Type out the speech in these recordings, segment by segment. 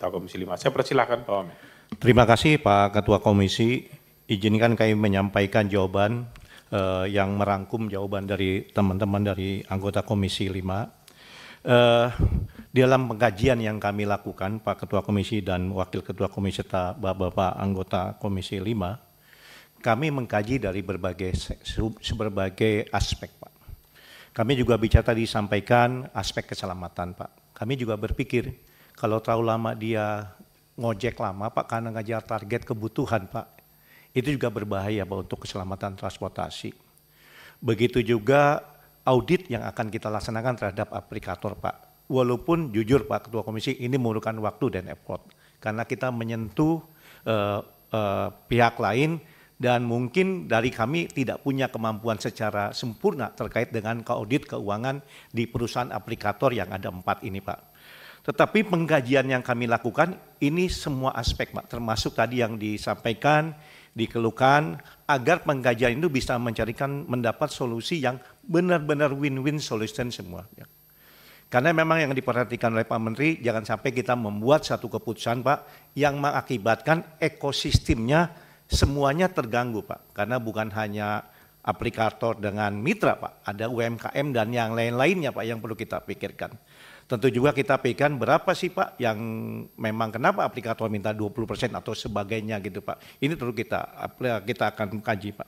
anggota Komisi 5. Saya persilahkan Pak Wamen. Terima kasih Pak Ketua Komisi. Izinkan kami menyampaikan jawaban yang merangkum jawaban dari teman-teman dari anggota Komisi 5. Dalam pengkajian yang kami lakukan, Pak Ketua Komisi dan Wakil Ketua Komisi serta Bapak anggota Komisi 5, kami mengkaji dari berbagai aspek, Pak. Kami juga bicara tadi sampaikan aspek keselamatan, Pak. Kami juga berpikir kalau terlalu lama dia ngojek lama, Pak, karena ngejar target kebutuhan, Pak, itu juga berbahaya, Pak, untuk keselamatan transportasi. Begitu juga audit yang akan kita laksanakan terhadap aplikator, Pak. Walaupun jujur Pak Ketua Komisi, ini memerlukan waktu dan effort. Karena kita menyentuh pihak lain dan mungkin dari kami tidak punya kemampuan secara sempurna terkait dengan audit keuangan di perusahaan aplikator yang ada 4 ini, Pak. Tetapi pengkajian yang kami lakukan ini semua aspek, Pak, termasuk tadi yang disampaikan, dikeluhkan, agar pengkajian itu bisa mendapat solusi yang benar-benar win-win solution semua. Karena memang yang diperhatikan oleh Pak Menteri, jangan sampai kita membuat satu keputusan, Pak, yang mengakibatkan ekosistemnya semuanya terganggu, Pak. Karena bukan hanya aplikator dengan mitra, Pak, ada UMKM dan yang lain-lainnya, Pak, yang perlu kita pikirkan. Tentu juga kita pikirkan berapa sih, Pak, yang memang kenapa aplikator minta 20% atau sebagainya gitu, Pak. Ini perlu kita akan kaji, Pak.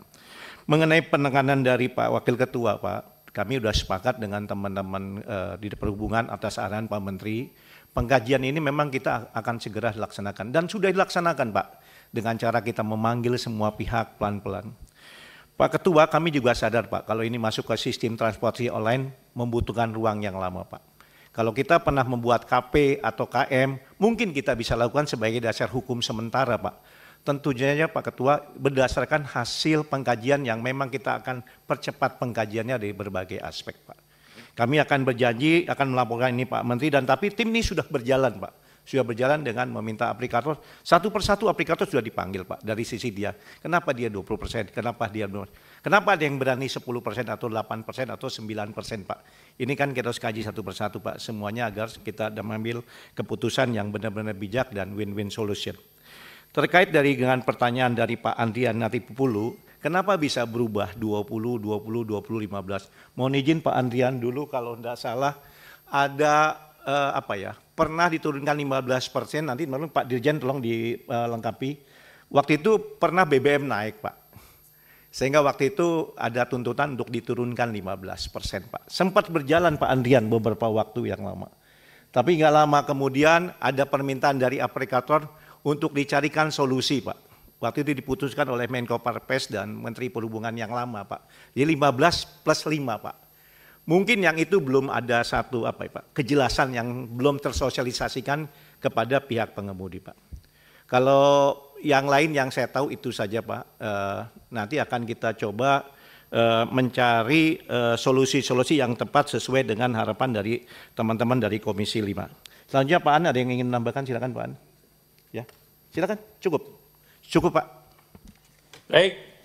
Mengenai penekanan dari Pak Wakil Ketua, Pak, kami sudah sepakat dengan teman-teman di perhubungan atas arahan Pak Menteri. Pengkajian ini memang kita akan segera dilaksanakan dan sudah dilaksanakan, Pak, dengan cara kita memanggil semua pihak pelan-pelan. Pak Ketua, kami juga sadar, Pak, kalau ini masuk ke sistem transportasi online membutuhkan ruang yang lama, Pak. Kalau kita pernah membuat KP atau KM, mungkin kita bisa lakukan sebagai dasar hukum sementara, Pak. Tentunya Pak Ketua berdasarkan hasil pengkajian yang memang kita akan percepat pengkajiannya dari berbagai aspek, Pak. Kami akan berjanji akan melaporkan ini Pak Menteri, dan tapi tim ini sudah berjalan, Pak. Sudah berjalan dengan meminta aplikator, satu persatu aplikator sudah dipanggil, Pak, dari sisi dia. Kenapa dia 20%, kenapa dia 20%, kenapa ada yang berani 10% atau 8% atau 9%, Pak. Ini kan kita harus kaji satu persatu, Pak, semuanya agar kita mengambil keputusan yang benar-benar bijak dan win-win solution. Terkait dengan pertanyaan dari Pak Andrian Natipulu, kenapa bisa berubah 20, 20, 20, 15? Mohon izin Pak Andrian dulu kalau tidak salah ada pernah diturunkan 15%, nanti Pak Dirjen tolong dilengkapi. Waktu itu pernah BBM naik, Pak. Sehingga waktu itu ada tuntutan untuk diturunkan 15%, Pak. Sempat berjalan Pak Andrian beberapa waktu yang lama. Tapi nggak lama kemudian ada permintaan dari aplikator untuk dicarikan solusi, Pak. Waktu itu diputuskan oleh Menko Marves dan Menteri Perhubungan yang lama, Pak. Jadi 15 plus 5, Pak. Mungkin yang itu belum ada satu kejelasan yang belum tersosialisasikan kepada pihak pengemudi, Pak. Kalau yang lain yang saya tahu itu saja, Pak. Nanti akan kita coba mencari solusi-solusi yang tepat sesuai dengan harapan dari teman-teman dari Komisi 5. Selanjutnya Pak An, ada yang ingin menambahkan? Silakan Pak An. Ya, silakan. Cukup, Pak. Baik.